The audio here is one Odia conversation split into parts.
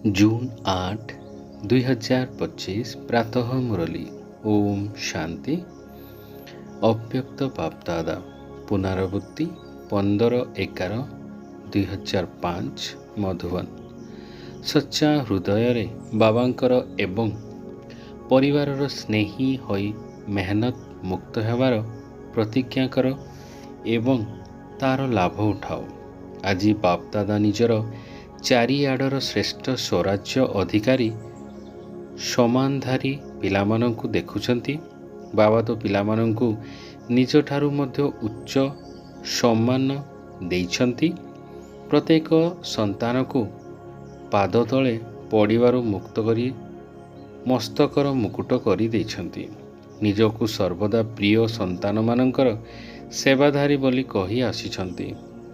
जून 8, 2025 प्रातः मुरली। ओम शांति। अव्यक्त बापदादा पुनरावृत्ति 15/11/2005 मधुबन। सच्चा हृदय रे बाबांकर एवं परिवारर स्नेही होई मेहनत मुक्त हेबार प्रतिज्ञा कर एवं तार लाभ उठाओ। आज बापदादा निजर चारिआडर श्रेष्ठ स्वराज्य अधिकारी समानधारी पिलामानंकु देखुछंती। बाबा तो पिलामानंकु निज ठारू मध्य उच्च सम्मान देइछंती। प्रत्येक संतानकु पाद तले पड़िबारु मुक्त करी मस्तकर मुकुट करी देइछंती। निजकु सर्वदा प्रिय संतान मानंकर सेवाधारी बोली कही आसीछंती।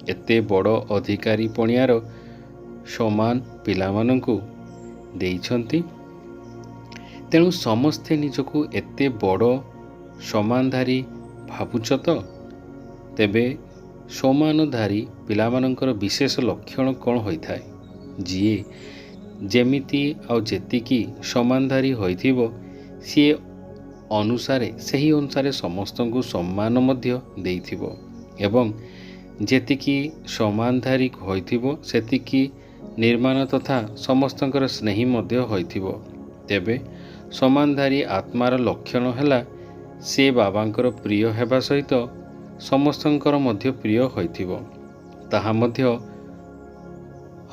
एते बड़ अधिकारी पणियार समान पिलामानंकु देइछंती। तेणु समस्ते निजकु एते बड़ समानधारी भावुछ तो तेबे समानधारी पिलामानंकर विशेष लक्षण कौन होइथाय? जिए जेमिति आउ जेतिकी समानधारी होइथिबो सिए सही अनुसारे समस्तंकु सम्मान मध्य देइथिबो एवं जेतिकी समानधारी होइथिबो सेतिकी निर्माण तथा समस्तंकर स्नेही मध्य होइथिबो। तेबे समानधारी आत्मार लक्षण हैला से बाबांकर प्रिय हेबा सहित समस्तंकर मध्य प्रिय होइथिबो। ताहा मध्य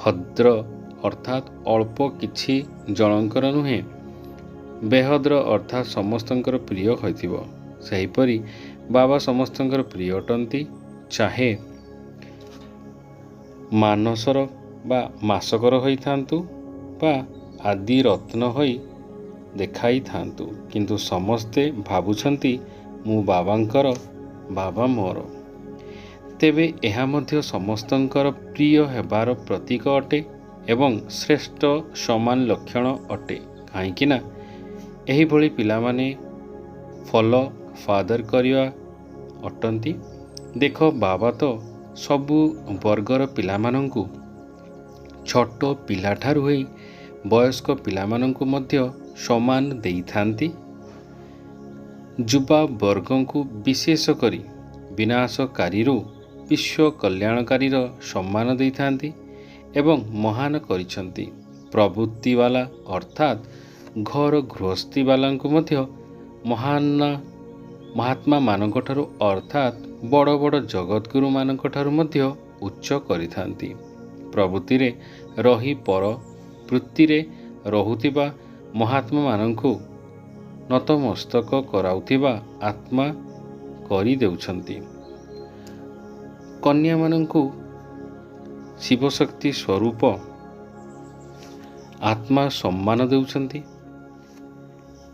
हद्र अर्थात अल्प किछि जणंकर नुहे, बेहद्र अर्थात समस्तंकर प्रिय होइथिबो। सेहिपरि बाबा समस्तंकर प्रिय अटंती। चाहे मानसर बा मासकर होई थांतु बा आदि रत्न होई देखाई थांतु, किंतु समस्ते भावुछंती मु बाबांकर, बाबा मोर। तेबे एहा मध्य समस्तंकर प्रिय हेबार प्रतीक अटे एवं श्रेष्ठ समान लक्षण अटे। काहींकि ना एही भली पिलामाने फॉलो फादर करिया अटंती। देख बाबा तो सबु वर्गर पिलामानंकु छोट पिलाठारु होई वयस्क पिलामानंकु मध्य समान देइथांती। युवा वर्गंकु विशेष करी विनाशकारीरु विश्व कल्याणकारीर सम्मान देइथांती एवं महान करिछंती। प्रवृत्ति वाला अर्थात घर गृहस्थी वालांकु मध्य महात्मा मानक ठारु अर्थात बड़ बड़ जगतगुरु मानक ठारु मध्य उच्च करिथांती। प्रवृत्ति रे रही पर वृत्ति रे रहुथिबा महात्मा मानंकु नतमस्तक कराउथिबा आत्मा करी देउछंती। कन्या मानंकु शिवशक्ति स्वरूप आत्मा सम्मान देउछंती।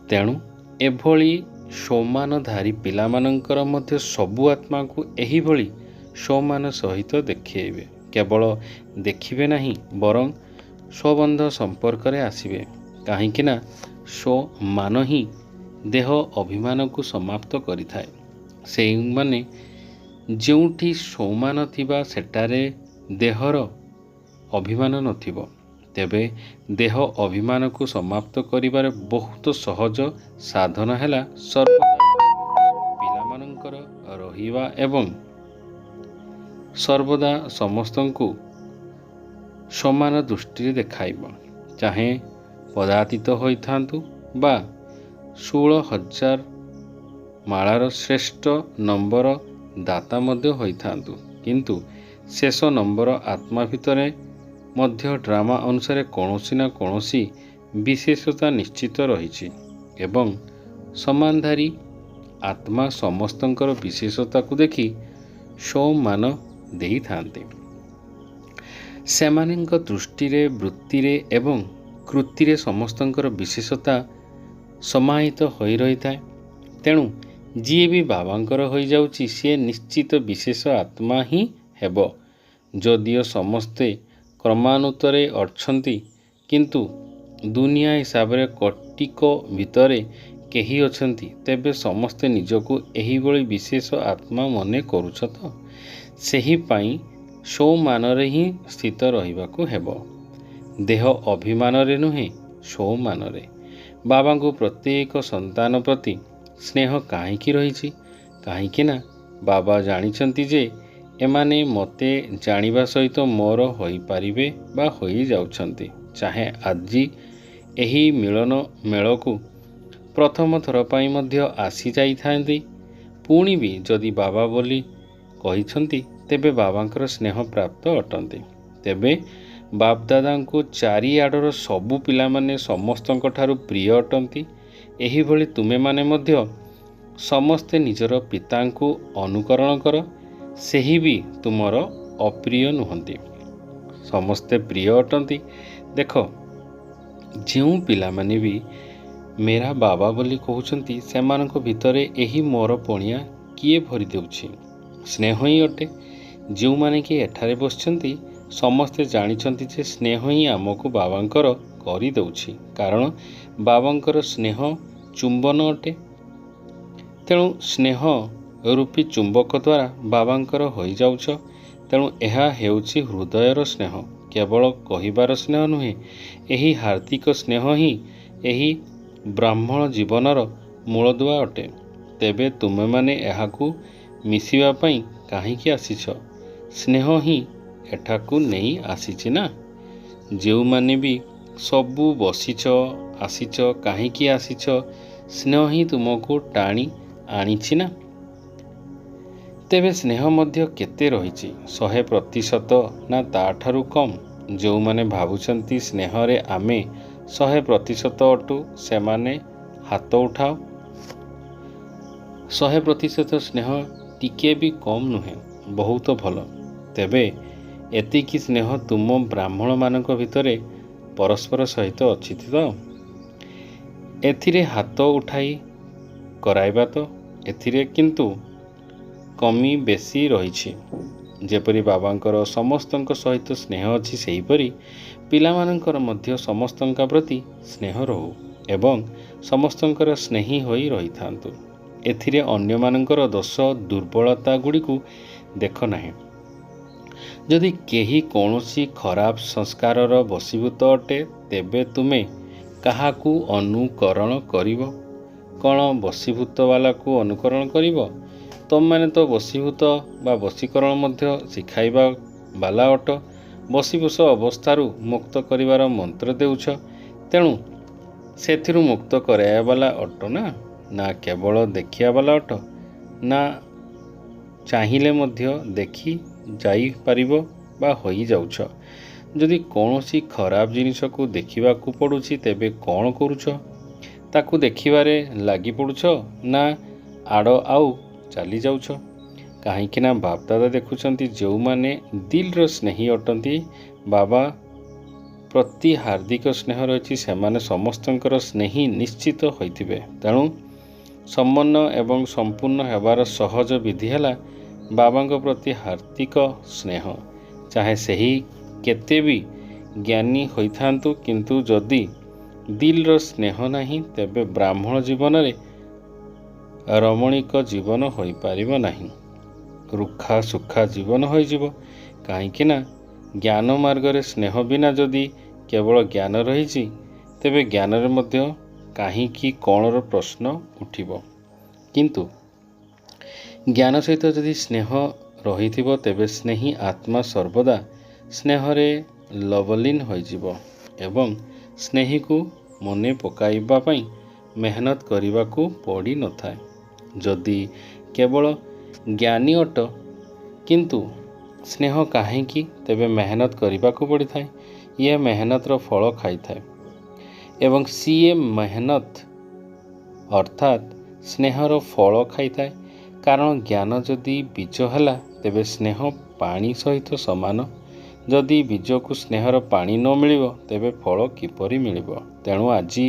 तेणु एभली सम्मानधारी पिलामानंकर मध्य सबु आत्मा को एही भली सम्मान सहित देखिबे। केवल देखिबे नहीं बरं स्वबंध संपर्क रे आसिबे। काहींकि ना सम्मान ही देह अभिमान को समाप्त करिथाय। सेई माने जोंठी सम्मान थिबा सेटारे देहर अभिमान नथिबो। तेबे देह अभिमान को समाप्त करिबार बहुत सहज साधन हैला सर्वदा पिलामानंकर रहिबा एवं सर्वदा समस्तंकु समान दृष्टि देखाइबा। चाहे पदातीत होइथांतु बा 16,000 मालार श्रेष्ठ नंबर दाता मध्य होइथांतु, किंतु शेष नंबर आत्मा भितरे मध्य ड्रामा अनुसार कौनसी ना कौनसी विशेषता निश्चित रही एवं समानधारी आत्मा समस्तंकर विशेषता को देखि सम्मान देई थांते। सेमानंक दृष्टि रे वृत्ति रे एवं कृति रे समस्तंकर विशेषता समाहित होई रही थाए। तेणु जी भी बाबांकर होई जाउची से निश्चित विशेष आत्मा ही हेबो। जदियो समस्ते क्रमानुतरे अछंती, किंतु दुनिया हिसाब रे कटिक भितरे केही अछंती, तेबे समस्ते निजको एही भली विशेष आत्मा मने करूछ तो सेही पाई सम्मान रे ही स्थित रहिबाकू हेबो। ଦେହ ଅଭିମାନରେ ନୁହେଁ ସ୍ୱମାନରେ। ବାବାଙ୍କୁ ପ୍ରତ୍ୟେକ ସନ୍ତାନ ପ୍ରତି ସ୍ନେହ କାହିଁକି ରହିଛି? କାହିଁକି ନା ବାବା ଜାଣିଛନ୍ତି ଯେ ଏମାନେ ମୋତେ ଜାଣିବା ସହିତ ମୋର ହୋଇପାରିବେ ବା ହୋଇଯାଉଛନ୍ତି। ଚାହେଁ ଆଜି ଏହି ମିଳନ ମେଳକୁ ପ୍ରଥମ ଥର ପାଇଁ ମଧ୍ୟ ଆସିଯାଇଥାନ୍ତି, ପୁଣି ବି ଯଦି ବାବା ବୋଲି କହିଛନ୍ତି ତେବେ ବାବାଙ୍କର ସ୍ନେହ ପ୍ରାପ୍ତ ଅଟନ୍ତି। ତେବେ ବାପଦାଦାଙ୍କୁ ଚାରିଆଡ଼ର ସବୁ ପିଲାମାନେ ସମସ୍ତଙ୍କ ଠାରୁ ପ୍ରିୟ ଅଟନ୍ତି। ଏହିଭଳି ତୁମେମାନେ ମଧ୍ୟ ସମସ୍ତେ ନିଜର ପିତାଙ୍କୁ ଅନୁକରଣ କର, ସେହି ବି ତୁମର ଅପ୍ରିୟ ନୁହନ୍ତି, ସମସ୍ତେ ପ୍ରିୟ ଅଟନ୍ତି। ଦେଖ, ଯେଉଁ ପିଲାମାନେ ବି ମେରା ବାବା ବୋଲି କହୁଛନ୍ତି ସେମାନଙ୍କ ଭିତରେ ଏହି ମୋର ପଣିଆ କିଏ ଭରି ଦେଉଛି? ସ୍ନେହ ହିଁ ଅଟେ। ଯେଉଁମାନେ କି ଏଠାରେ ବସିଛନ୍ତି ସମସ୍ତେ ଜାଣିଛନ୍ତି ଯେ ସ୍ନେହ ହିଁ ଆମକୁ ବାବାଙ୍କର କରିଦେଉଛି, କାରଣ ବାବାଙ୍କର ସ୍ନେହ ଚୁମ୍ବନ ଅଟେ। ତେଣୁ ସ୍ନେହ ରୂପୀ ଚୁମ୍ବକ ଦ୍ୱାରା ବାବାଙ୍କର ହୋଇଯାଉଛ। ତେଣୁ ଏହା ହେଉଛି ହୃଦୟର ସ୍ନେହ, କେବଳ କହିବାର ସ୍ନେହ ନୁହେଁ। ଏହି ହାର୍ଦ୍ଦିକ ସ୍ନେହ ହିଁ ଏହି ବ୍ରାହ୍ମଣ ଜୀବନର ମୂଳଦୁଆ ଅଟେ। ତେବେ ତୁମେମାନେ ଏହାକୁ ମିଶିବା ପାଇଁ କାହିଁକି ଆସିଛ? ସ୍ନେହ ହିଁ ଏଠାକୁ ନେଇ ଆସିଛି ନା। ଯେଉଁମାନେ ବି ସବୁ ବସିଛ, ଆସିଛ, କାହିଁକି ଆସିଛ? ସ୍ନେହ ହିଁ ତୁମକୁ ଟାଣି ଆଣିଛି ନା। ତେବେ ସ୍ନେହ ମଧ୍ୟ କେତେ ରହିଛି? 100% ନା ତା'ଠାରୁ କମ୍? ଯେଉଁମାନେ ଭାବୁଛନ୍ତି ସ୍ନେହରେ ଆମେ 100% ଅଟୁ ସେମାନେ ହାତ ଉଠାଅ। 100% ସ୍ନେହ ଟିକିଏ ବି କମ୍ ନୁହେଁ, ବହୁତ ଭଲ। ତେବେ ଏତିକି ସ୍ନେହ ତୁମ ବ୍ରାହ୍ମଣମାନଙ୍କ ଭିତରେ ପରସ୍ପର ସହିତ ଅଛି ତ? ଏଥିରେ ହାତ ଉଠାଇ କରାଇବା ତ? ଏଥିରେ କିନ୍ତୁ କମି ବେଶୀ ରହିଛି। ଯେପରି ବାବାଙ୍କର ସମସ୍ତଙ୍କ ସହିତ ସ୍ନେହ ଅଛି, ସେହିପରି ପିଲାମାନଙ୍କର ମଧ୍ୟ ସମସ୍ତଙ୍କ ପ୍ରତି ସ୍ନେହ ରହୁ ଏବଂ ସମସ୍ତଙ୍କର ସ୍ନେହୀ ହୋଇ ରହିଥାନ୍ତୁ। ଏଥିରେ ଅନ୍ୟମାନଙ୍କର ଦୋଷ ଦୁର୍ବଳତା ଗୁଡ଼ିକୁ ଦେଖ ନାହିଁ। ଯଦି କେହି କୌଣସି ଖରାପ ସଂସ୍କାରର ବଶୀଭୂତ ଅଟେ ତେବେ ତୁମେ କାହାକୁ ଅନୁକରଣ କରିବ? କ'ଣ ବଶୀଭୂତବାଲାକୁ ଅନୁକରଣ କରିବ? ତୁମମାନେ ତ ବଶୀଭୂତ ବା ବଶୀକରଣ ମଧ୍ୟ ଶିଖାଇବା ବାଲା ଅଟ। ବଶୀଭୂତ ଅବସ୍ଥାରୁ ମୁକ୍ତ କରିବାର ମନ୍ତ୍ର ଦେଉଛ। ତେଣୁ ସେଥିରୁ ମୁକ୍ତ କରାଇବା ବାଲା ଅଟ ନା କେବଳ ଦେଖିବା ବାଲା ଅଟ? ନା ଚାହିଁଲେ ମଧ୍ୟ ଦେଖି ଯାଇପାରିବ ବା ହୋଇଯାଉଛ? ଯଦି କୌଣସି ଖରାପ ଜିନିଷକୁ ଦେଖିବାକୁ ପଡ଼ୁଛି ତେବେ କ'ଣ କରୁଛ? ତାକୁ ଦେଖିବାରେ ଲାଗି ପଡ଼ୁଛ ନା ଆଡ଼ ଆଉ ଚାଲି ଯାଉଛ? କାହିଁକି ନା ବାପଦାଦା ଦେଖୁଛନ୍ତି ଯେଉଁମାନେ ଦିଲର ସ୍ନେହୀ ଅଟନ୍ତି, ବାବା ପ୍ରତି ହାର୍ଦ୍ଦିକ ସ୍ନେହ ରହିଛି, ସେମାନେ ସମସ୍ତଙ୍କର ସ୍ନେହୀ ନିଶ୍ଚିତ ହୋଇଥିବେ। ତେଣୁ ସମ୍ପନ୍ନ ଏବଂ ସମ୍ପୂର୍ଣ୍ଣ ହେବାର ସହଜ ବିଧି ହେଲା ବାବାଙ୍କ ପ୍ରତି ହାର୍ଦ୍ଦିକ ସ୍ନେହ। ଚାହେଁ ସେହି କେତେ ବି ଜ୍ଞାନୀ ହୋଇଥାନ୍ତୁ, କିନ୍ତୁ ଯଦି ଦିଲର ସ୍ନେହ ନାହିଁ ତେବେ ବ୍ରାହ୍ମଣ ଜୀବନରେ ରମଣୀକ ଜୀବନ ହୋଇପାରିବ ନାହିଁ, ରୁଖା ସୁଖା ଜୀବନ ହୋଇଯିବ। କାହିଁକି ନା ଜ୍ଞାନ ମାର୍ଗରେ ସ୍ନେହ ବିନା ଯଦି କେବଳ ଜ୍ଞାନ ରହିଛି ତେବେ ଜ୍ଞାନରେ ମଧ୍ୟ କାହିଁକି କ'ଣର ପ୍ରଶ୍ନ ଉଠିବ। କିନ୍ତୁ ଜ୍ଞାନ ସହିତ ଯଦି ସ୍ନେହ ରହିଥିବ ତେବେ ସ୍ନେହୀ ଆତ୍ମା ସର୍ବଦା ସ୍ନେହରେ ଲବଲୀନ ହୋଇଯିବ ଏବଂ ସ୍ନେହୀକୁ ମନେ ପକାଇବା ପାଇଁ ମେହନତ କରିବାକୁ ପଡ଼ିନଥାଏ। ଯଦି କେବଳ ଜ୍ଞାନୀ ଅଟ କିନ୍ତୁ ସ୍ନେହ କାହିଁକି, ତେବେ ମେହନତ କରିବାକୁ ପଡ଼ିଥାଏ। ଇଏ ମେହନତର ଫଳ ଖାଇଥାଏ ଏବଂ ସିଏ ମେହନତ ଅର୍ଥାତ୍ ସ୍ନେହର ଫଳ ଖାଇଥାଏ। କାରଣ ଜ୍ଞାନ ଯଦି ବୀଜ ହେଲା ତେବେ ସ୍ନେହ ପାଣି ସହିତ ସମାନ। ଯଦି ବୀଜକୁ ସ୍ନେହର ପାଣି ନ ମିଳିବ ତେବେ ଫଳ କିପରି ମିଳିବ? ତେଣୁ ଆଜି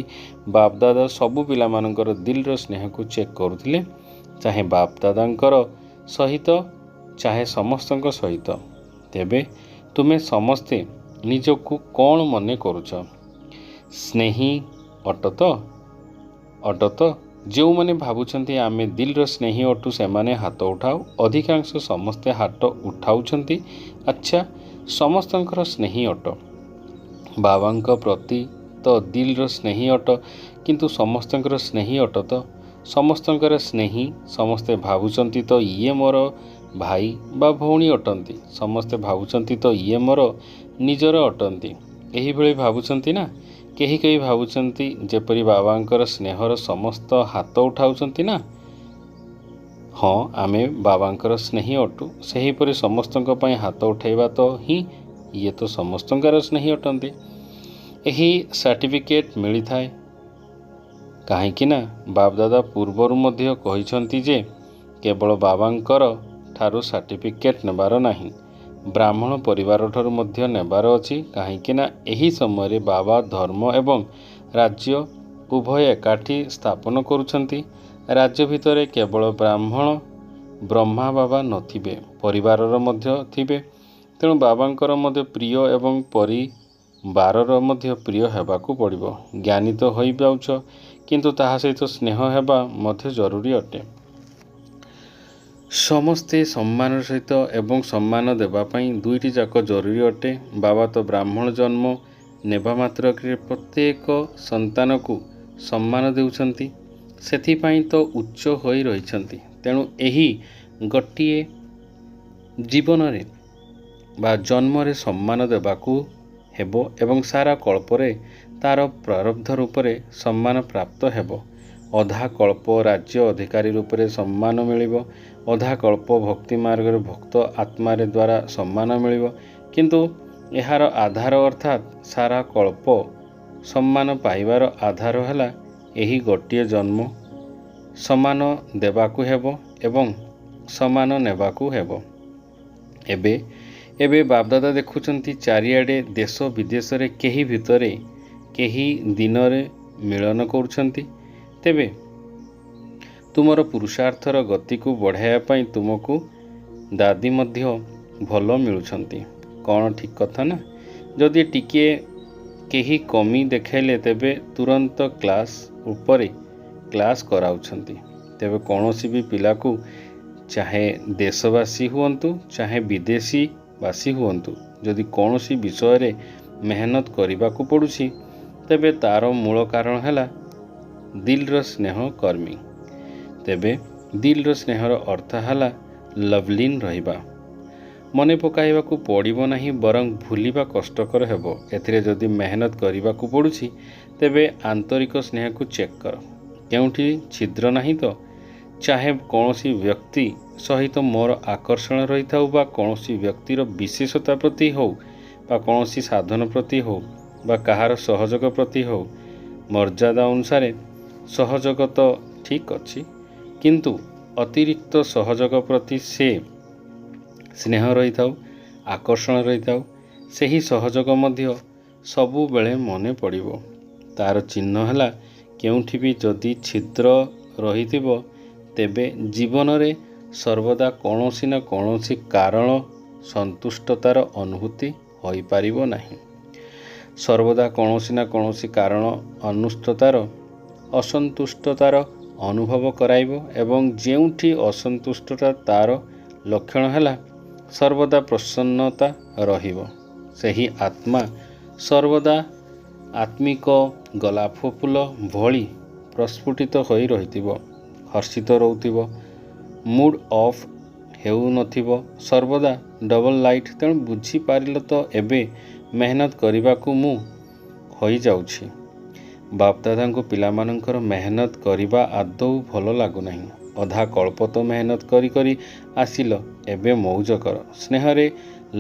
ବାପଦାଦା ସବୁ ପିଲାମାନଙ୍କର ଦିଲର ସ୍ନେହକୁ ଚେକ୍ କରୁଥିଲେ, ଚାହେଁ ବାପଦାଦାଙ୍କର ସହିତ ଚାହେଁ ସମସ୍ତଙ୍କ ସହିତ। ତେବେ ତୁମେ ସମସ୍ତେ ନିଜକୁ କ'ଣ ମନେ କରୁଛ? ସ୍ନେହୀ ଅଟ ତ? ଯେଉଁମାନେ ଭାବୁଛନ୍ତି ଆମେ ଦିଲର ସ୍ନେହୀ ଅଟୁ ସେମାନେ ହାତ ଉଠାଉ। ଅଧିକାଂଶ ସମସ୍ତେ ହାତ ଉଠାଉଛନ୍ତି। ଆଚ୍ଛା, ସମସ୍ତଙ୍କର ସ୍ନେହୀ ଅଟ। ବାବାଙ୍କ ପ୍ରତି ତ ଦିଲର ସ୍ନେହୀ ଅଟ, କିନ୍ତୁ ସମସ୍ତଙ୍କର ସ୍ନେହୀ ଅଟ ତ? ସମସ୍ତଙ୍କର ସ୍ନେହୀ। ସମସ୍ତେ ଭାବୁଛନ୍ତି ତ ଇଏ ମୋର ଭାଇ ବା ଭଉଣୀ ଅଟନ୍ତି। ସମସ୍ତେ ଭାବୁଛନ୍ତି ତ ଇଏ ମୋର ନିଜର ଅଟନ୍ତି। ଏହିଭଳି ଭାବୁଛନ୍ତି ନା? କେହି କେହି ଭାବୁଛନ୍ତି ଯେପରି ବାବାଙ୍କର ସ୍ନେହର ସମସ୍ତ ହାତ ଉଠାଉଛନ୍ତି ନା? ହଁ, ଆମେ ବାବାଙ୍କର ସ୍ନେହୀ ଅଟୁ। ସେହିପରି ସମସ୍ତଙ୍କ ପାଇଁ ହାତ ଉଠାଇବା ତ ହିଁ ଇଏ ତ ସମସ୍ତଙ୍କର ସ୍ନେହୀ ଅଟନ୍ତି। ଏହି ସାର୍ଟିଫିକେଟ୍ ମିଳିଥାଏ କାହିଁକି ନା ବାପଦାଦା ପୂର୍ବରୁ ମଧ୍ୟ କହିଛନ୍ତି ଯେ କେବଳ ବାବାଙ୍କର ଠାରୁ ସାର୍ଟିଫିକେଟ୍ ନେବାର ନାହିଁ, ବ୍ରାହ୍ମଣ ପରିବାରଠାରୁ ମଧ୍ୟ ନେବାର ଅଛି। କାହିଁକି ନା ଏହି ସମୟରେ ବାବା ଧର୍ମ ଏବଂ ରାଜ୍ୟ ଉଭୟ ଏକାଠି ସ୍ଥାପନ କରୁଛନ୍ତି। ରାଜ୍ୟ ଭିତରେ କେବଳ ବ୍ରହ୍ମା ବାବା ନଥିବେ, ପରିବାରର ମଧ୍ୟ ଥିବେ। ତେଣୁ ବାବାଙ୍କର ମଧ୍ୟ ପ୍ରିୟ ଏବଂ ପରିବାରର ମଧ୍ୟ ପ୍ରିୟ ହେବାକୁ ପଡ଼ିବ। ଜ୍ଞାନୀ ତ ହୋଇଯାଉଛ, କିନ୍ତୁ ତାହା ସହିତ ସ୍ନେହ ହେବା ମଧ୍ୟ ଜରୁରୀ ଅଟେ। ସମସ୍ତେ ସମ୍ମାନର ସହିତ ଏବଂ ସମ୍ମାନ ଦେବା ପାଇଁ ଦୁଇଟି ଯାକ ଜରୁରୀ ଅଟେ। ବାବା ତ ବ୍ରାହ୍ମଣ ଜନ୍ମ ନେବା ମାତ୍ରକେ ପ୍ରତ୍ୟେକ ସନ୍ତାନକୁ ସମ୍ମାନ ଦେଉଛନ୍ତି। ସେଥିପାଇଁ ତ ଉଚ୍ଚ ହୋଇ ରହିଛନ୍ତି। ତେଣୁ ଏହି ଗୋଟିଏ ଜୀବନରେ ବା ଜନ୍ମରେ ସମ୍ମାନ ଦେବାକୁ ହେବ ଏବଂ ସାରା କଳ୍ପରେ ତାର ପ୍ରାରବ୍ଧ ରୂପରେ ସମ୍ମାନ ପ୍ରାପ୍ତ ହେବ। ଅଧା କଳ୍ପ ରାଜ୍ୟ ଅଧିକାରୀ ରୂପରେ ସମ୍ମାନ ମିଳିବ, ଅଧା କଳ୍ପ ଭକ୍ତି ମାର୍ଗରେ ଭକ୍ତ ଆତ୍ମାରେ ଦ୍ୱାରା ସମ୍ମାନ ମିଳିବ। କିନ୍ତୁ ଏହାର ଆଧାର ଅର୍ଥାତ୍ ସାରା କଳ୍ପ ସମ୍ମାନ ପାଇବାର ଆଧାର ହେଲା ଏହି ଗୋଟିଏ ଜନ୍ମ। ସମ୍ମାନ ଦେବାକୁ ହେବ ଏବଂ ସମ୍ମାନ ନେବାକୁ ହେବ। ଏବେ ବାପଦାଦା ଦେଖୁଛନ୍ତି ଚାରିଆଡ଼େ ଦେଶ ବିଦେଶରେ କେହି ଭିତରେ କେହି ଦିନରେ ମିଳନ କରୁଛନ୍ତି। ତେବେ ତୁମର ପୁରୁଷାର୍ଥର ଗତିକୁ ବଢ଼ାଇବା ପାଇଁ ତୁମକୁ ଦାଦୀ ମଧ୍ୟ ଭଲ ମିଳୁଛନ୍ତି। କ'ଣ ଠିକ୍ କଥା ନା? ଯଦି ଟିକିଏ କେହି କମି ଦେଖାଇଲେ ତେବେ ତୁରନ୍ତ କ୍ଲାସ୍ ଉପରେ କ୍ଲାସ୍ କରାଉଛନ୍ତି। ତେବେ କୌଣସି ବି ପିଲାକୁ, ଚାହେ ଦେଶବାସୀ ହୁଅନ୍ତୁ ଚାହେ ବିଦେଶୀବାସୀ ହୁଅନ୍ତୁ, ଯଦି କୌଣସି ବିଷୟରେ ମେହନତ କରିବାକୁ ପଡ଼ୁଛି ତେବେ ତାର ମୂଳ କାରଣ ହେଲା ଦିଲର ସ୍ନେହ କର୍ମୀ। ତେବେ ଦିଲର ସ୍ନେହର ଅର୍ଥ ହେଲା ଲଭଲିନ୍ ରହିବା। ମନେ ପକାଇବାକୁ ପଡ଼ିବ ନାହିଁ, ବରଂ ଭୁଲିବା କଷ୍ଟକର ହେବ। ଏଥିରେ ଯଦି ମେହନତ କରିବାକୁ ପଡ଼ୁଛି ତେବେ ଆନ୍ତରିକ ସ୍ନେହକୁ ଚେକ୍ କର। କେଉଁଠି ଛିଦ୍ର ନାହିଁ ତ? ଚାହେ କୌଣସି ବ୍ୟକ୍ତି ସହିତ ମୋର ଆକର୍ଷଣ ରହିଥାଉ ବା କୌଣସି ବ୍ୟକ୍ତିର ବିଶେଷତା ପ୍ରତି ହେଉ ବା କୌଣସି ସାଧନ ପ୍ରତି ହେଉ ବା କାହାର ସହଯୋଗ ପ୍ରତି ହେଉ, ମର୍ଯ୍ୟାଦା ଅନୁସାରେ ସହଯୋଗ ତ ଠିକ୍ ଅଛି, କିନ୍ତୁ ଅତିରିକ୍ତ ସହଯୋଗ ପ୍ରତି ସେ ସ୍ନେହ ରହିଥାଉ, ଆକର୍ଷଣ ରହିଥାଉ। ସେହି ସହଯୋଗ ମଧ୍ୟ ସବୁବେଳେ ମନେ ପଡ଼ିବ। ତାର ଚିହ୍ନ ହେଲା କେଉଁଠି ବି ଯଦି ଛିଦ୍ର ରହିଥିବ ତେବେ ଜୀବନରେ ସର୍ବଦା କୌଣସି ନା କୌଣସି କାରଣ ସନ୍ତୁଷ୍ଟତାର ଅନୁଭୂତି ହୋଇପାରିବ ନାହିଁ। ସର୍ବଦା କୌଣସି ନା କୌଣସି କାରଣ ଅସନ୍ତୁଷ୍ଟତାର ଅନୁଭବ କରାଇବ ଏବଂ ଯେଉଁଠି ଅସନ୍ତୁଷ୍ଟତା ତାର ଲକ୍ଷଣ ହେଲା ସର୍ବଦା ପ୍ରସନ୍ନତା ରହିବ। ସେହି ଆତ୍ମା ସର୍ବଦା ଆତ୍ମିକ ଗୋଲାପ ଫୁଲ ଭଳି ପ୍ରସ୍ଫୁଟିତ ହୋଇ ରହିଥିବ, ହର୍ଷିତ ରହୁଥିବ, ମୁଡ୍ ଅଫ୍ ହେଉନଥିବ, ସର୍ବଦା ଡବଲ ଲାଇଟ୍। ତେଣୁ ବୁଝିପାରିଲ ତ ଏବେ ମେହନତ କରିବାକୁ ମୁଁ ହୋଇଯାଉଛି। ବାପଦାଦାଙ୍କୁ ପିଲାମାନଙ୍କର ମେହନତ କରିବା ଆଦୌ ଭଲ ଲାଗୁନାହିଁ। ଅଧା କଳ୍ପ ତ ମେହନତ କରି କରି ଆସିଲ, ଏବେ ମଉଜ କର, ସ୍ନେହରେ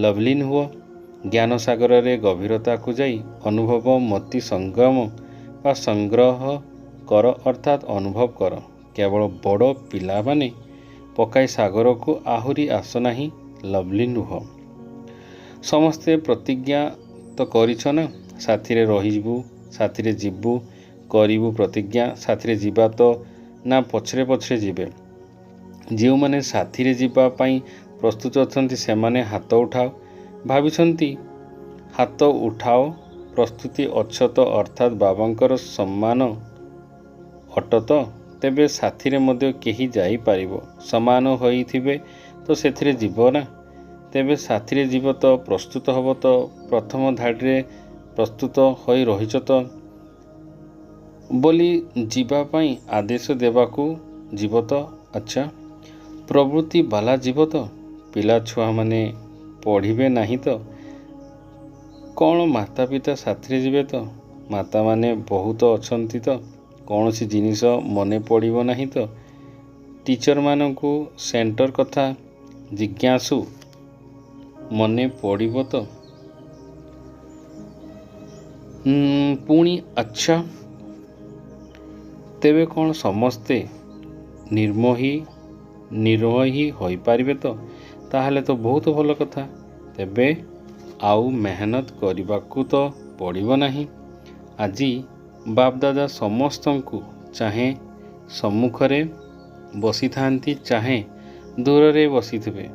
ଲଭଲିନ୍ ହୁଅ, ଜ୍ଞାନ ସାଗରରେ ଗଭୀରତାକୁ ଯାଇ ଅନୁଭବ ମତି ସଂଗ୍ରହ କର ଅର୍ଥାତ୍ ଅନୁଭବ କର। କେବଳ ବଡ଼ ପିଲାମାନେ ପକାଇ ସାଗରକୁ ଆହୁରି ଆସ ନାହିଁ, ଲଭଲିନ୍ ରୁହ। ସମସ୍ତେ ପ୍ରତିଜ୍ଞା ତ କରିଛ ନା, ସାଥିରେ ରହିବୁ, ସାଥିରେ ଯିବୁ, କରିବୁ ପ୍ରତିଜ୍ଞା। ସାଥିରେ ଯିବା ତ ନା ପଛରେ ପଛରେ ଯିବେ? ଯେଉଁମାନେ ସାଥିରେ ଯିବା ପାଇଁ ପ୍ରସ୍ତୁତ ଅଛନ୍ତି ସେମାନେ ହାତ ଉଠାଅ। ଭାବିଛନ୍ତି ହାତ ଉଠାଅ, ପ୍ରସ୍ତୁତି ଅଛ ତ ଅର୍ଥାତ୍ ବାବାଙ୍କର ସମାନ ଅଟ ତ? ତେବେ ସାଥିରେ ମଧ୍ୟ କେହି ଯାଇପାରିବ। ସମାନ ହୋଇଥିବେ ତ ସେଥିରେ ଯିବ ନା? ତେବେ ସାଥିରେ ଯିବ ତ, ପ୍ରସ୍ତୁତ ହେବ ତ, ପ୍ରଥମ ଧାଡ଼ିରେ ପ୍ରସ୍ତୁତ ହୋଇ ରହିଛ ତ ବୋଲି ଯିବା ପାଇଁ ଆଦେଶ ଦେବାକୁ ଯିବ ତ? ଆଚ୍ଛା, ପ୍ରବୃତ୍ତି ବାଲା ଯିବ ତ? ପିଲା ଛୁଆମାନେ ପଢ଼ିବେ ନାହିଁ ତ? କ'ଣ ମାତା ପିତା ସାଥିରେ ଯିବେ ତ? ମାତାମାନେ ବହୁତ ଅଛନ୍ତି ତ? କୌଣସି ଜିନିଷ ମନେ ପଡ଼ିବ ନାହିଁ ତ? ଟିଚରମାନଙ୍କୁ ସେଣ୍ଟର କଥା ଜିଜ୍ଞାସୁ ମନେ ପଡ଼ିବ ତ? ପୁଣି ଆଚ୍ଛା, ତେବେ କ'ଣ ସମସ୍ତେ ନିର୍ମୋହୀ ହୋଇପାରିବେ ତ? ତାହେଲେ ତ ବହୁତ ଭଲ କଥା। ତେବେ ଆଉ ମେହନତ କରିବାକୁ ତ ପଡ଼ିବ ନାହିଁ। ଆଜି ବାପଦାଦା ସମସ୍ତଙ୍କୁ ଚାହେଁ ସମ୍ମୁଖରେ ବସିଥାନ୍ତି, ଚାହେଁ ଦୂରରେ ବସିଥିବେ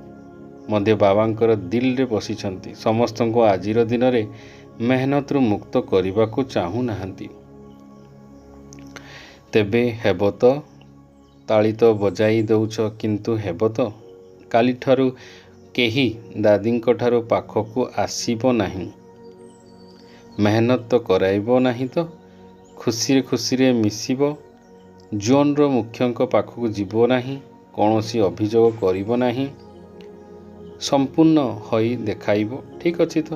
ମଧ୍ୟ ବାବାଙ୍କର ଦିଲରେ ବସିଛନ୍ତି। ସମସ୍ତଙ୍କୁ ଆଜିର ଦିନରେ ମେହନତରୁ ମୁକ୍ତ କରିବାକୁ ଚାହୁଁନାହାନ୍ତି। ତେବେ ହେବ ତ? ତାଳି ତ ବଜାଇ ଦେଉଛ, କିନ୍ତୁ ହେବ ତ? କାଲିଠାରୁ କେହି ଦାଦିଙ୍କଠାରୁ ପାଖକୁ ଆସିବ ନାହିଁ। ମେହନତ ତ କରାଇବ ନାହିଁ ତ? ଖୁସିରେ ଖୁସିରେ ମିଶିବ। ଜୋନ୍ର ମୁଖ୍ୟଙ୍କ ପାଖକୁ ଯିବ ନାହିଁ। କୌଣସି ଅଭିଯୋଗ କରିବ ନାହିଁ। ସମ୍ପୂର୍ଣ୍ଣ ହୋଇ ଦେଖାଇବ। ଠିକ୍ ଅଛି ତ?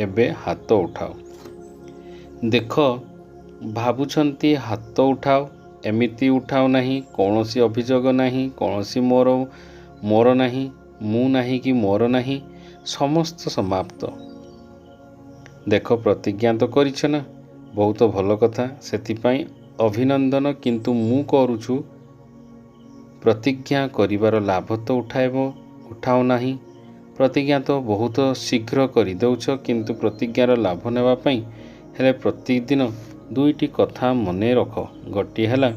ଏବେ ହାତ ଉଠାଅ। ଦେଖ, ଭାବୁଛନ୍ତି ହାତ ଉଠାଅ। ଏମିତି ଉଠାଅ ନାହିଁ। କୌଣସି ଅଭିଯୋଗ ନାହିଁ। କୌଣସି ମୋର ନାହିଁ, ମୁଁ ନାହିଁ କି ମୋର ନାହିଁ। ସମସ୍ତ ସମାପ୍ତ। ଦେଖ, ପ୍ରତିଜ୍ଞା ତ କରିଛ ନା? ବହୁତ ଭଲ କଥା, ସେଥିପାଇଁ ଅଭିନନ୍ଦନ। କିନ୍ତୁ ମୁଁ କରୁଛୁ, ପ୍ରତିଜ୍ଞା କରିବାର ଲାଭ ତ ଉଠାଅ ନାହିଁ। ପ୍ରତିଜ୍ଞା ତ ବହୁତ ଶୀଘ୍ର କରିଦେଉଛ, କିନ୍ତୁ ପ୍ରତିଜ୍ଞାର ଲାଭ ନେବା ପାଇଁ ହେଲେ ପ୍ରତିଦିନ ଦୁଇଟି କଥା ମନେ ରଖ। ଗୋଟିଏ ହେଲା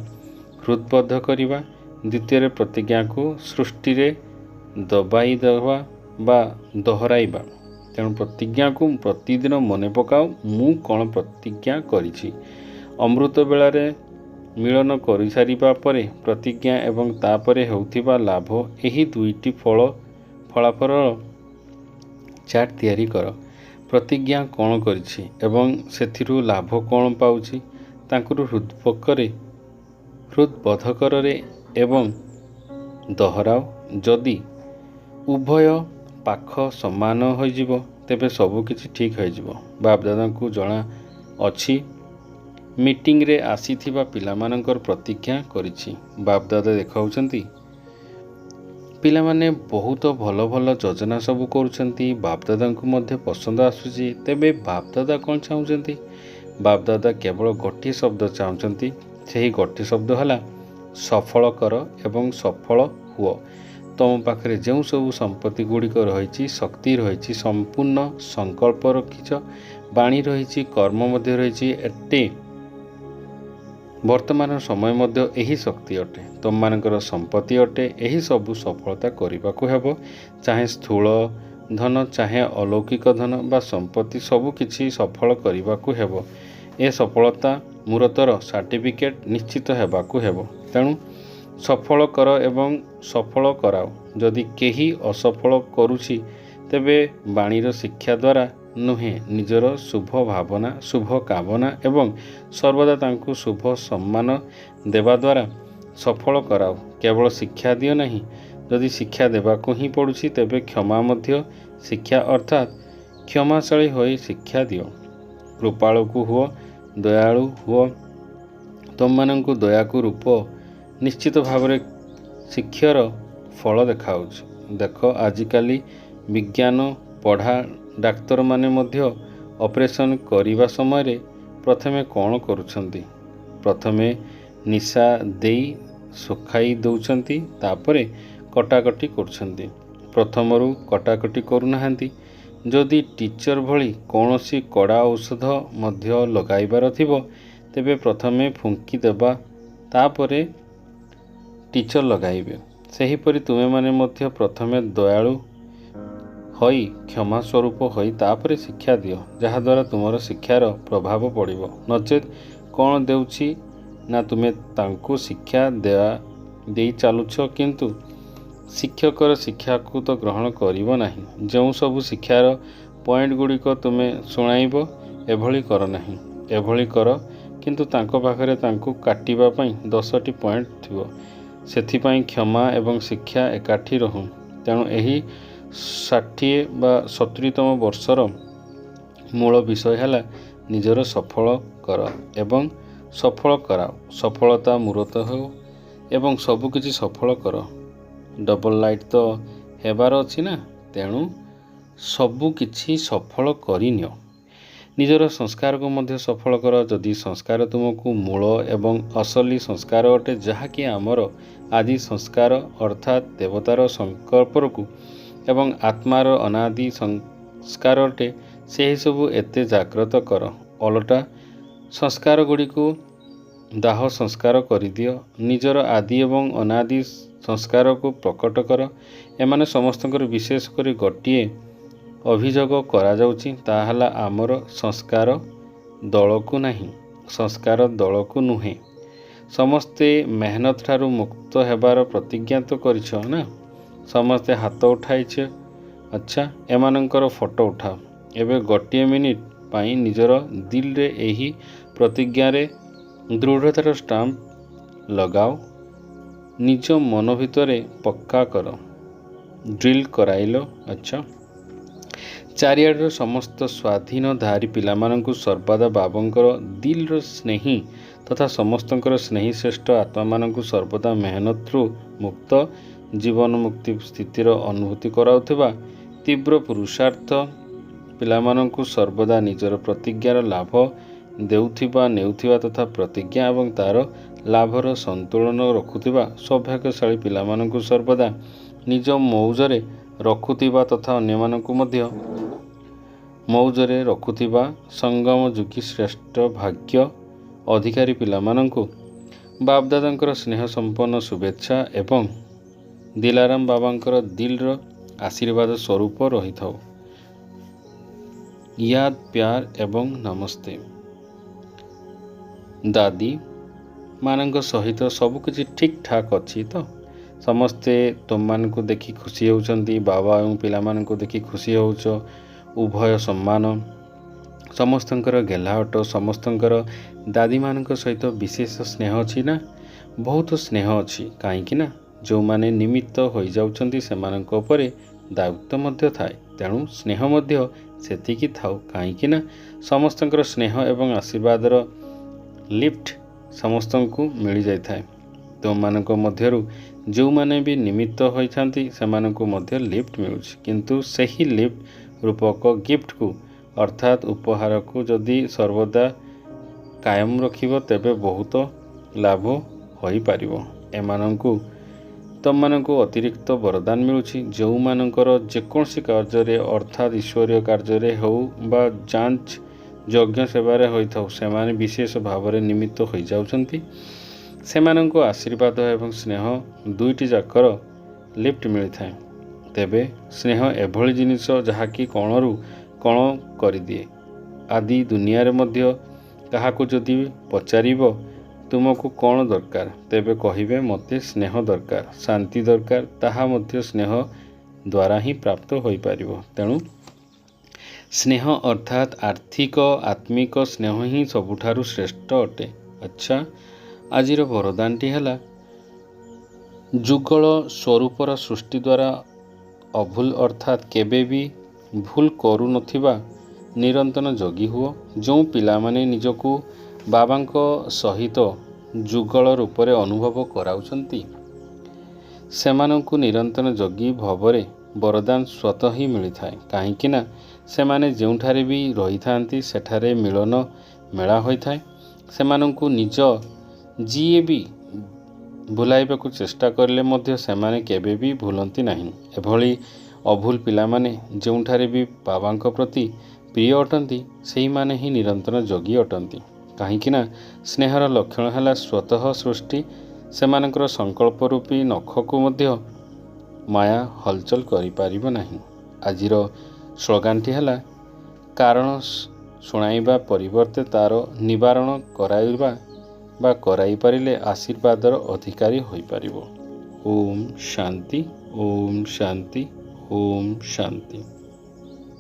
ହୃଦବୋଧ କରିବା, ଦ୍ୱିତୀୟରେ ପ୍ରତିଜ୍ଞାକୁ ସୃଷ୍ଟିରେ ଦବାଇ ଦେବା ବା ଦୋହରାଇବା। ତେଣୁ ପ୍ରତିଜ୍ଞାକୁ ପ୍ରତିଦିନ ମନେ ପକାଅ। ମୁଁ କ'ଣ ପ୍ରତିଜ୍ଞା କରିଛି? ଅମୃତ ବେଳାରେ ମିଳନ କରିସାରିବା ପରେ ପ୍ରତିଜ୍ଞା ଏବଂ ତାପରେ ହେଉଥିବା ଲାଭ, ଏହି ଦୁଇଟି ଫଳାଫଳର ଚାର୍ଟ ତିଆରି କର। ପ୍ରତିଜ୍ଞା କ'ଣ କରିଛି ଏବଂ ସେଥିରୁ ଲାଭ କ'ଣ ପାଉଛି, ତାଙ୍କୁ ହୃଦବୋଧକରେ ଏବଂ ଦୋହରାଅ। ଯଦି ଉଭୟ ପାଖ ସମାନ ହୋଇଯିବ, ତେବେ ସବୁ କିଛି ଠିକ୍ ହୋଇଯିବ। ବାପଦାଦାଙ୍କୁ ଜଣା ଅଛି, ମିଟିଂରେ ଆସିଥିବା ପିଲାମାନଙ୍କର ପ୍ରତିଜ୍ଞା କରିଛି। ବାପଦାଦା ଦେଖାଉଛନ୍ତି, ପିଲାମାନେ ବହୁତ ଭଲ ଭଲ ଯୋଜନା ସବୁ କରୁଛନ୍ତି। ବାପଦାଦାଙ୍କୁ ମଧ୍ୟ ପସନ୍ଦ ଆସୁଛି। ତେବେ ବାପଦାଦା କ'ଣ ଚାହୁଁଛନ୍ତି? ବାପଦାଦା କେବଳ ଗୋଟିଏ ଶବ୍ଦ ଚାହୁଁଛନ୍ତି। ସେହି ଗୋଟିଏ ଶବ୍ଦ ହେଲା ସଫଳ କର ଏବଂ ସଫଳ ହୁଅ। ତୁମ ପାଖରେ ଯେଉଁ ସବୁ ସମ୍ପତ୍ତି ଗୁଡ଼ିକ ରହିଛି, ଶକ୍ତି ରହିଛି, ସମ୍ପୂର୍ଣ୍ଣ ସଂକଳ୍ପ ରଖିଛ, ବାଣୀ ରହିଛି, କର୍ମ ମଧ୍ୟ ରହିଛି, ବର୍ତ୍ତମାନ ସମୟ ମଧ୍ୟ ଏହି ଶକ୍ତି ଅଟେ, ତୁମମାନଙ୍କର ସମ୍ପତ୍ତି ଅଟେ। ଏହି ସବୁ ସଫଳତା କରିବାକୁ ହେବ। ଚାହେଁ ସ୍ଥୂଳ ଧନ, ଚାହେଁ ଅଲୌକିକ ଧନ ବା ସମ୍ପତ୍ତି, ସବୁ କିଛି ସଫଳ କରିବାକୁ ହେବ। ଏ ସଫଳତା ମୂରତର ସାର୍ଟିଫିକେଟ୍ ନିଶ୍ଚିତ ହେବାକୁ ହେବ। ତେଣୁ ସଫଳ କର ଏବଂ ସଫଳ କରାଅ। ଯଦି କେହି ଅସଫଳ କରୁଛି, ତେବେ ବାଣୀର ଶିକ୍ଷା ଦ୍ୱାରା ନୁହେଁ, ନିଜର ଶୁଭ ଭାବନା, ଶୁଭ କାମନା ଏବଂ ସର୍ବଦା ତାଙ୍କୁ ଶୁଭ ସମ୍ମାନ ଦେବା ଦ୍ୱାରା ସଫଳ କରାଅ। କେବଳ ଶିକ୍ଷା ଦିଅ ନାହିଁ। ଯଦି ଶିକ୍ଷା ଦେବାକୁ ହିଁ ପଡ଼ୁଛି, ତେବେ କ୍ଷମା ମଧ୍ୟ ଶିକ୍ଷା, ଅର୍ଥାତ୍ କ୍ଷମାଶାଳୀ ହୋଇ ଶିକ୍ଷା ଦିଅ। କୃପାଳୁକୁ ହୁଅ, ଦୟାଳୁ ହୁଅ। ତୁମମାନଙ୍କୁ ଦୟାକୁ ରୂପ ନିଶ୍ଚିତ ଭାବରେ ଶିକ୍ଷାର ଫଳ ଦେଖାଉଛି। ଦେଖ, ଆଜିକାଲି ବିଜ୍ଞାନ ପଢ଼ା ଡାକ୍ତରମାନେ ମଧ୍ୟ ଅପରେସନ୍ କରିବା ସମୟରେ ପ୍ରଥମେ କ'ଣ କରୁଛନ୍ତି? ପ୍ରଥମେ ନିଶା ଦେଇ ଶୁଖାଇ ଦେଉଛନ୍ତି, ତାପରେ କଟାକଟି କରୁଛନ୍ତି। ପ୍ରଥମରୁ କଟାକଟି କରୁନାହାନ୍ତି। ଯଦି ଟିଚର ଭଳି କୌଣସି କଡ଼ା ଔଷଧ ମଧ୍ୟ ଲଗାଇବାର ଥିବ, ତେବେ ପ୍ରଥମେ ଫୁଙ୍କି ଦେବା, ତାପରେ ଟିଚର ଲଗାଇବେ। ସେହିପରି ତୁମେମାନେ ମଧ୍ୟ ପ୍ରଥମେ ଦୟାଳୁ ହୋଇ, କ୍ଷମା ସ୍ୱରୂପ ହୋଇ, ତାପରେ ଶିକ୍ଷା ଦିଅ, ଯାହାଦ୍ୱାରା ତୁମର ଶିକ୍ଷାର ପ୍ରଭାବ ପଡ଼ିବ। ନଚେତ୍ କ'ଣ ଦେଉଛି ନା, ତୁମେ ତାଙ୍କୁ ଶିକ୍ଷା ଦେଇ ଚାଲୁଛ, କିନ୍ତୁ ଶିକ୍ଷକର ଶିକ୍ଷାକୁ ତ ଗ୍ରହଣ କରିବ ନାହିଁ। ଯେଉଁ ସବୁ ଶିକ୍ଷାର ପଏଣ୍ଟ ଗୁଡ଼ିକ ତୁମେ ଶୁଣାଇବ ଏଭଳି କର ନାହିଁ, ଏଭଳି କର, କିନ୍ତୁ ତାଙ୍କ ପାଖରେ ତାଙ୍କୁ କାଟିବା ପାଇଁ 10ଟି ପଏଣ୍ଟ ଥିବ। ସେଥିପାଇଁ କ୍ଷମା ଏବଂ ଶିକ୍ଷା ଏକାଠି ରହୁ। ତେଣୁ ଏହି 60 ବା 70ତମ ବର୍ଷର ମୂଳ ବିଷୟ ହେଲା ନିଜର ସଫଳ କର ଏବଂ ସଫଳ କରାଅ। ସଫଳତା ମୂରତ ହେଉ ଏବଂ ସବୁକିଛି ସଫଳ କର। ଡବଲ ଲାଇଟ୍ ତ ହେବାର ଅଛି ନା, ତେଣୁ ସବୁକିଛି ସଫଳ କରିନିଅ। ନିଜର ସଂସ୍କାରକୁ ମଧ୍ୟ ସଫଳ କର। ଯଦି ସଂସ୍କାର ତୁମକୁ ମୂଳ ଏବଂ ଅସଲି ସଂସ୍କାର ଅଟେ, ଯାହାକି ଆମର ଆଦି ସଂସ୍କାର ଅର୍ଥାତ୍ ଦେବତାର ସଂକଳ୍ପକୁ ଏବଂ ଆତ୍ମାର ଅନାଦି ସଂସ୍କାର ଅଟେ, ସେହିସବୁ ଏତେ ଜାଗ୍ରତ କର। ଓଲଟା ସଂସ୍କାରଗୁଡ଼ିକୁ ଦାହ ସଂସ୍କାର କରିଦିଅ। ନିଜର ଆଦି ଏବଂ ଅନାଦି ସଂସ୍କାରକୁ ପ୍ରକଟ କର। ଏମାନେ ସମସ୍ତଙ୍କର ବିଶେଷ କରି ଗୋଟିଏ ଅଭିଯୋଗ କରାଯାଉଛି, ତାହା ହେଲା ଆମର ସଂସ୍କାର ଦଳକୁ ନାହିଁ, ସଂସ୍କାର ଦଳକୁ ନୁହେଁ। ସମସ୍ତେ ମେହନତ ଠାରୁ ମୁକ୍ତ ହେବାର ପ୍ରତିଜ୍ଞା ତ କରିଛ ନା? ସମସ୍ତେ ହାତ ଉଠାଇଛ। ଆଚ୍ଛା, ଏମାନଙ୍କର ଫଟୋ ଉଠାଅ। ଏବେ ଗୋଟିଏ ମିନିଟ୍ ପାଇଁ ନିଜର ଦିଲରେ ଏହି ପ୍ରତିଜ୍ଞାରେ ଦୃଢ଼ତାର ଷ୍ଟାମ୍ପ ଲଗାଅ। ନିଜ ମନ ଭିତରେ ପକ୍କା କର। ଡ୍ରିଲ୍ କରାଇଲ। ଆଚ୍ଛା, ଚାରିଆଡ଼ର ସମସ୍ତ ସ୍ୱାଧୀନଧାରୀ ପିଲାମାନଙ୍କୁ ସର୍ବଦା ବାବାଙ୍କର ଦିଲର ସ୍ନେହୀ ତଥା ସମସ୍ତଙ୍କର ସ୍ନେହୀ ଶ୍ରେଷ୍ଠ ଆତ୍ମାମାନଙ୍କୁ ସର୍ବଦା ମେହନତରୁ ମୁକ୍ତ ଜୀବନ ମୁକ୍ତି ସ୍ଥିତିର ଅନୁଭୂତି କରାଉଥିବା ତୀବ୍ର ପୁରୁଷାର୍ଥ ପିଲାମାନଙ୍କୁ ସର୍ବଦା ନିଜର ପ୍ରତିଜ୍ଞାର ଲାଭ ଦେଉଥିବା, ନେଉଥିବା ତଥା ପ୍ରତିଜ୍ଞା ଏବଂ ତା'ର ଲାଭର ସନ୍ତୁଳନ ରଖୁଥିବା ସୌଭାଗ୍ୟଶାଳୀ ପିଲାମାନଙ୍କୁ ସର୍ବଦା ନିଜ ମଉଜରେ ରଖୁଥିବା ତଥା ଅନ୍ୟମାନଙ୍କୁ ମଧ୍ୟ ମଉଜରେ ରଖୁଥିବା ସଙ୍ଗମ ଯୁଗୀ ଶ୍ରେଷ୍ଠ ଭାଗ୍ୟ ଅଧିକାରୀ ପିଲାମାନଙ୍କୁ ବାପଦାଦାଙ୍କର ସ୍ନେହ ସମ୍ପନ୍ନ ଶୁଭେଚ୍ଛା ଏବଂ ଦିଲାରାମ ବାବାଙ୍କର ଦିଲର ଆଶୀର୍ବାଦ ସ୍ୱରୂପ ରହିଥାଉ। ୟାଦ ପ୍ୟାର ଏବଂ ନମସ୍ତେ। ଦାଦି ମାନଙ୍କ ସହିତ ସବୁକିଛି ଠିକ୍ ଠାକ୍ ଅଛି ତ? ସମସ୍ତେ ତୁମମାନଙ୍କୁ ଦେଖି ଖୁସି ହେଉଛନ୍ତି। ବାବା ଏବଂ ପିଲାମାନଙ୍କୁ ଦେଖି ଖୁସି ହେଉଛ। ଉଭୟ ସମ୍ମାନ। ସମସ୍ତଙ୍କର ଗେହ୍ଲାଟ। ସମସ୍ତଙ୍କର ଦାଦିମାନଙ୍କ ସହିତ ବିଶେଷ ସ୍ନେହ ଅଛି ନା? ବହୁତ ସ୍ନେହ ଅଛି। କାହିଁକି ନା ଯେଉଁମାନେ ନିମିତ୍ତ ହୋଇଯାଉଛନ୍ତି ସେମାନଙ୍କ ଉପରେ ଦାୟିତ୍ୱ ମଧ୍ୟ ଥାଏ। ତେଣୁ ସ୍ନେହ ମଧ୍ୟ ସେତିକି ଥାଉ। କାହିଁକି ନା ସମସ୍ତଙ୍କର ସ୍ନେହ ଏବଂ ଆଶୀର୍ବାଦର ଲିଫ୍ଟ ସମସ୍ତଙ୍କୁ ମିଳିଯାଇଥାଏ। ତୁମମାନଙ୍କ ମଧ୍ୟରୁ ଯେଉଁମାନେ ବି ନିମିତ୍ତ ହୋଇଥାନ୍ତି ସେମାନଙ୍କୁ ମଧ୍ୟ ଲିଫ୍ଟ ମିଳୁଛି। କିନ୍ତୁ ସେହି ଲିଫ୍ଟ ରୂପକ ଗିଫ୍ଟକୁ ଅର୍ଥାତ୍ ଉପହାରକୁ ଯଦି ସର୍ବଦା କାୟମ ରଖିବ ତେବେ ବହୁତ ଲାଭ ହୋଇପାରିବ। ତୁମମାନଙ୍କୁ ଅତିରିକ୍ତ ବରଦାନ ମିଳୁଛି। ଯେଉଁମାନଙ୍କର ଯେକୌଣସି କାର୍ଯ୍ୟରେ ଅର୍ଥାତ୍ ଈଶ୍ୱରୀୟ କାର୍ଯ୍ୟରେ ହେଉ ବା ଯାଞ୍ଚ ଯଜ୍ଞ ସେବାରେ ହୋଇଥାଉ, ସେମାନେ ବିଶେଷ ଭାବରେ ନିମିତ୍ତ ହୋଇଯାଉଛନ୍ତି। ସେମାନଙ୍କୁ ଆଶୀର୍ବାଦ ଏବଂ ସ୍ନେହ ଦୁଇଟି ଯାକର ଲିଫ୍ଟ ମିଳିଥାଏ। ତେବେ ସ୍ନେହ ଏଭଳି ଜିନିଷ ଯାହାକି କଣରୁ କଣ କରିଦିଏ। ଆଦି ଦୁନିଆରେ ମଧ୍ୟ କାହାକୁ ଯଦି ପଚାରିବ ତୁମକୁ କ'ଣ ଦରକାର, ତେବେ କହିବେ ମୋତେ ସ୍ନେହ ଦରକାର, ଶାନ୍ତି ଦରକାର। ତାହା ମଧ୍ୟ ସ୍ନେହ ଦ୍ୱାରା ହିଁ ପ୍ରାପ୍ତ ହୋଇପାରିବ। ତେଣୁ ସ୍ନେହ ଅର୍ଥାତ୍ ଆର୍ଥିକ ଆତ୍ମିକ ସ୍ନେହ ହିଁ ସବୁଠାରୁ ଶ୍ରେଷ୍ଠ ଅଟେ। ଆଚ୍ଛା, ଆଜିର ବରଦାନଟି ହେଲା ଯୁଗଳ ସ୍ୱରୂପର ସୃଷ୍ଟି ଦ୍ୱାରା ଅଭୁଲ ଅର୍ଥାତ୍ କେବେ ବି ଭୁଲ କରୁନଥିବା ନିରନ୍ତର ଯୋଗୀ ହୁଅ। ଯେଉଁ ପିଲାମାନେ ନିଜକୁ ବାବାଙ୍କ ସହିତ ଯୁଗଳ ରୂପରେ ଅନୁଭବ କରାଉଛନ୍ତି ସେମାନଙ୍କୁ ନିରନ୍ତର ଯୋଗୀ ଭାବରେ ବରଦାନ ସ୍ୱତଃ ହିଁ ମିଳିଥାଏ। କାହିଁକି ନା ସେମାନେ ଯେଉଁଠାରେ ବି ରହିଥାନ୍ତି ସେଠାରେ ମିଳନ ମେଳା ହୋଇଥାଏ। ସେମାନଙ୍କୁ ଯିଏ ବି ଭୁଲାଇବାକୁ ଚେଷ୍ଟା କରିଲେ ମଧ୍ୟ ସେମାନେ କେବେ ବି ଭୁଲନ୍ତି ନାହିଁ। ଏଭଳି ଅଭୁଲ ପିଲାମାନେ ଯେଉଁଠାରେ ବି ବାବାଙ୍କ ପ୍ରତି ପ୍ରିୟ ଅଟନ୍ତି ସେହିମାନେ ହିଁ ନିରନ୍ତର ଯୋଗୀ ଅଟନ୍ତି। କାହିଁକି ନା ସ୍ନେହର ଲକ୍ଷଣ ହେଲା ସ୍ୱତଃ ସୃଷ୍ଟି। ସେମାନଙ୍କର ସଂକଳ୍ପ ରୂପୀ ନଖକୁ ମଧ୍ୟ ମାୟା ହଲଚଲ କରିପାରିବ ନାହିଁ। ଆଜିର ସ୍ଲୋଗାନଟି ହେଲା କାରଣ ଶୁଣାଇବା ପରିବର୍ତ୍ତେ ତା'ର ନିବାରଣ କରାଇବା ବା କରାଇପାରିଲେ ଆଶୀର୍ବାଦର ଅଧିକାରୀ ହୋଇପାରିବ। ଓମ୍ ଶାନ୍ତି, ଓମ୍ ଶାନ୍ତି, ଓମ୍ ଶାନ୍ତି।